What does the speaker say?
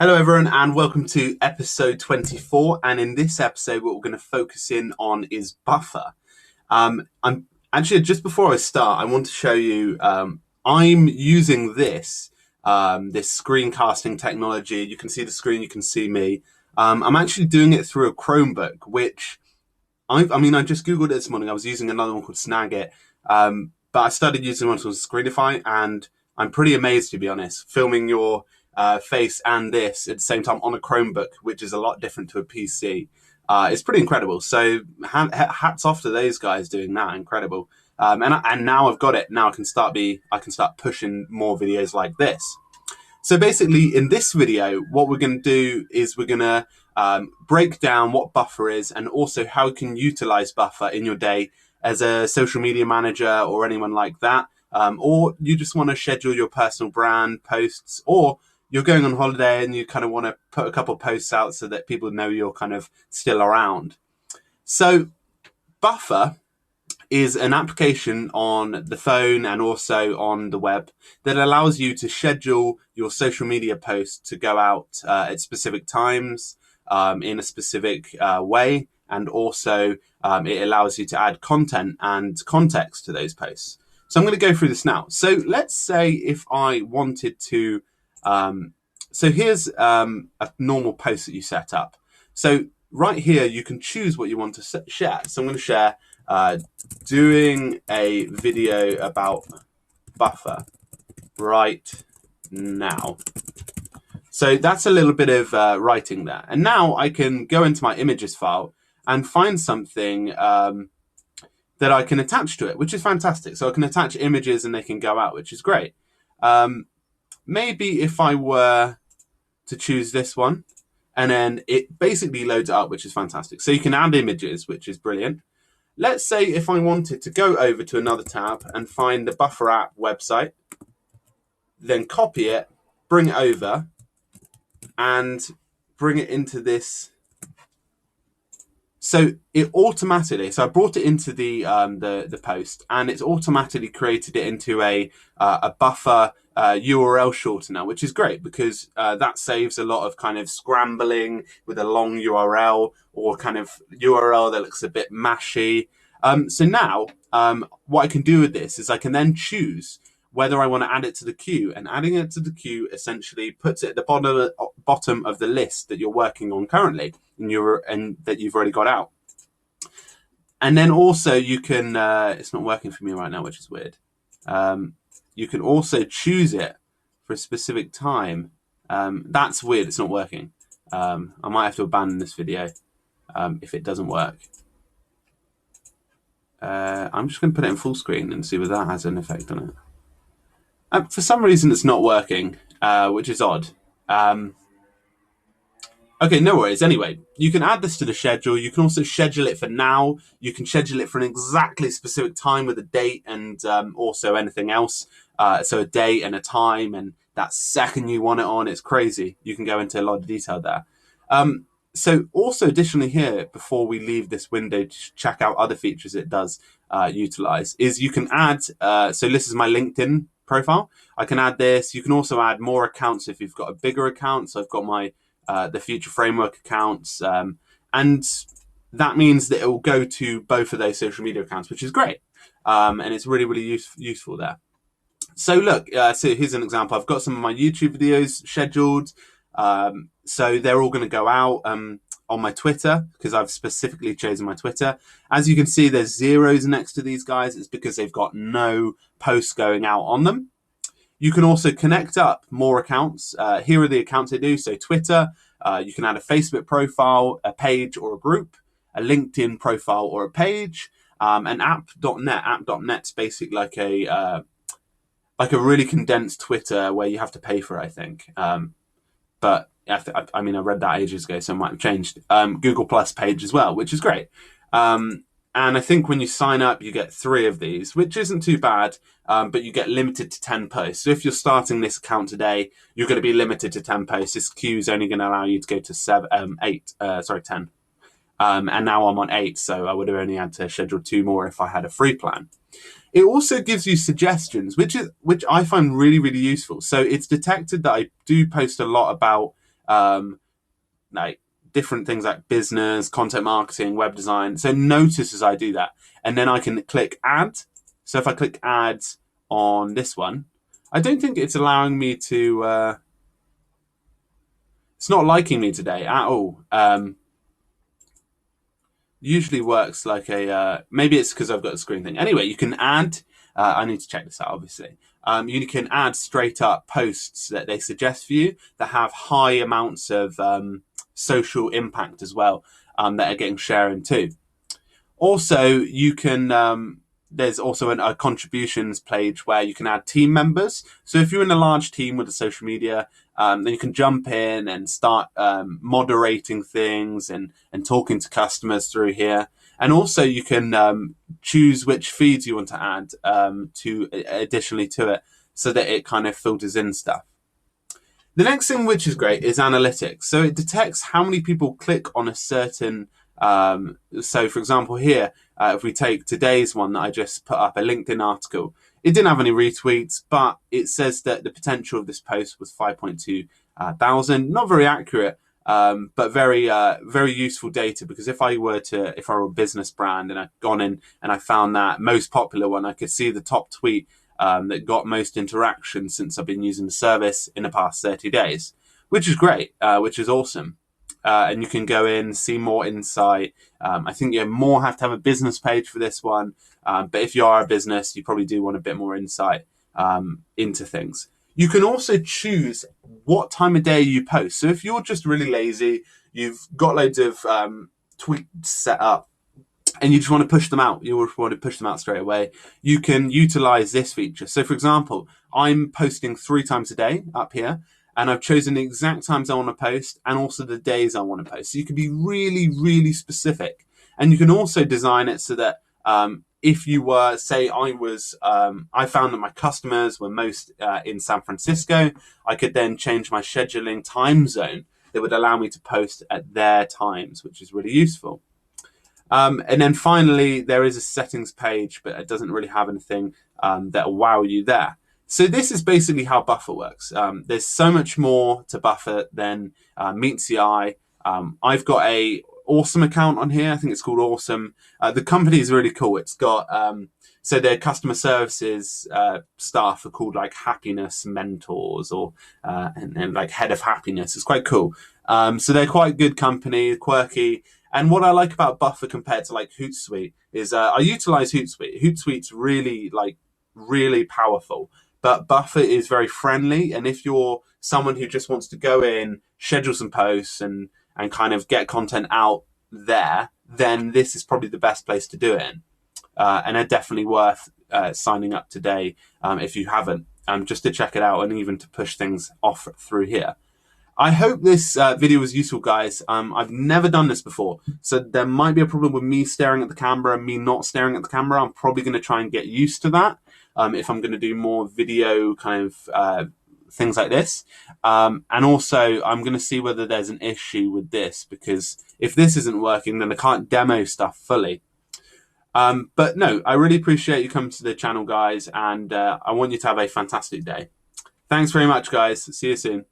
Hello everyone and welcome to episode 24, and in this episode what we're going to focus in on is buffer. I'm actually, just before I start, I want to show you I'm using this screencasting technology. You can see the screen, you can see me. I'm actually doing it through a Chromebook, which I just googled it this morning. I was using another one called Snagit, but I started using one called Screenify, and I'm pretty amazed, to be honest, filming your face and this at the same time on a Chromebook, which is a lot different to a PC. It's pretty incredible. So hats off to those guys doing that. Incredible. And now I've got it. Now I can start pushing more videos like this. So basically, in this video, what we're going to do is we're going to break down what buffer is and also how you can utilize buffer in your day as a social media manager or anyone like that. Or you just want to schedule your personal brand posts, or you're going on holiday and you kind of want to put a couple of posts out so that people know you're kind of still around. So buffer is an application on the phone and also on the web that allows you to schedule your social media posts to go out at specific times in a specific way. And also it allows you to add content and context to those posts. So I'm going to go through this now. So let's say if I wanted to, so here's a normal post that you set up. So right here, you can choose what you want to share. So I'm going to share doing a video about buffer right now. So that's a little bit of writing there. And now I can go into my images file and find something that I can attach to it, which is fantastic. So I can attach images and they can go out, which is great. Maybe if I were to choose this one, and then it basically loads it up, which is fantastic. So you can add images, which is brilliant. Let's say if I wanted to go over to another tab and find the Buffer app website, then copy it, bring it over, and bring it into this. So it automatically, so I brought it into the post, and it's automatically created it into a buffer URL shortener, which is great because that saves a lot of kind of scrambling with a long URL or kind of URL that looks a bit mashy. So now what I can do with this is I can then choose whether I want to add it to the queue, and adding it to the queue essentially puts it at the bottom of the list that you're working on currently and that you've already got out. And then also you can, it's not working for me right now, which is weird. You can also choose it for a specific time. That's weird, it's not working. I might have to abandon this video if it doesn't work. I'm just going to put it in full screen and see whether that has an effect on it. For some reason, it's not working, which is odd. Okay, no worries. Anyway, you can add this to the schedule. You can also schedule it for now. You can schedule it for an exactly specific time with a date and also anything else. So a date and a time, and that second you want it on, it's crazy. You can go into a lot of detail there. So also additionally here, before we leave this window to check out other features it does utilize, is you can add, so this is my LinkedIn profile. I can add this. You can also add more accounts if you've got a bigger account. So I've got my the Future Framework accounts, and that means that it will go to both of those social media accounts, which is great, and it's really, really useful there. So look, so here's an example. I've got some of my YouTube videos scheduled, so they're all going to go out on my Twitter because I've specifically chosen my Twitter. As you can see, there's zeros next to these guys. It's because they've got no posts going out on them. You can also connect up more accounts. Here are the accounts I do. So Twitter, you can add a Facebook profile, a page or a group, a LinkedIn profile or a page, and app.net. App.net's basically like a really condensed Twitter where you have to pay for it, I think. But I read that ages ago, so it might have changed. Google Plus page as well, which is great. And I think when you sign up, you get 3 of these, which isn't too bad, but you get limited to 10 posts. So if you're starting this account today, you're going to be limited to 10 posts. This queue is only going to allow you to go to 10. And now I'm on 8, so I would have only had to schedule 2 more if I had a free plan. It also gives you suggestions, which I find really, really useful. So it's detected that I do post a lot about like different things like business, content marketing, web design. So notice as I do that, and then I can click add. So if I click add on this one, I don't think it's allowing me to, it's not liking me today at all. Usually works like a, maybe it's because I've got a screen thing. Anyway, you can add, I need to check this out obviously. You can add straight up posts that they suggest for you that have high amounts of social impact as well, that are getting sharing too. Also, you can, there's also a contributions page where you can add team members. So if you're in a large team with a social media, then you can jump in and start moderating things and talking to customers through here. And also you can choose which feeds you want to add to additionally to it, so that it kind of filters in stuff. The next thing, which is great, is analytics. So it detects how many people click on a certain, so for example here, if we take today's one that I just put up, a LinkedIn article, it didn't have any retweets, but it says that the potential of this post was 5.2 thousand. Not very accurate, but very useful data, because if I were a business brand and I'd gone in and I found that most popular one, I could see the top tweet that got most interaction since I've been using the service in the past 30 days, which is great, which is awesome. And you can go in, see more insight. I think you more have to have a business page for this one. But if you are a business, you probably do want a bit more insight into things. You can also choose what time of day you post. So if you're just really lazy, you've got loads of tweets set up, and you just want to push them out, you want to push them out straight away, you can utilize this feature. So for example, I'm posting 3 times a day up here, and I've chosen the exact times I want to post and also the days I want to post. So you can be really specific. And you can also design it so that if you were, say I found that my customers were most in San Francisco, I could then change my scheduling time zone that would allow me to post at their times, which is really useful. And then finally, there is a settings page, but it doesn't really have anything that will wow you there. So this is basically how Buffer works. There's so much more to Buffer than meets the eye. I've got a Awesome account on here. I think it's called Awesome. The company is really cool. It's got, so their customer services staff are called like happiness mentors, or and like head of happiness. It's quite cool. So they're quite good company, quirky. And what I like about Buffer compared to like Hootsuite is I utilize Hootsuite. Hootsuite's really powerful, but Buffer is very friendly. And if you're someone who just wants to go in, schedule some posts and kind of get content out there, then this is probably the best place to do it in. And they're definitely worth signing up today if you haven't, just to check it out and even to push things off through here. I hope this video was useful, guys. I've never done this before, so there might be a problem with me staring at the camera and me not staring at the camera. I'm probably going to try and get used to that if I'm going to do more video kind of things like this. And also, I'm going to see whether there's an issue with this, because if this isn't working, then I can't demo stuff fully. But no, I really appreciate you coming to the channel, guys, and I want you to have a fantastic day. Thanks very much, guys. See you soon.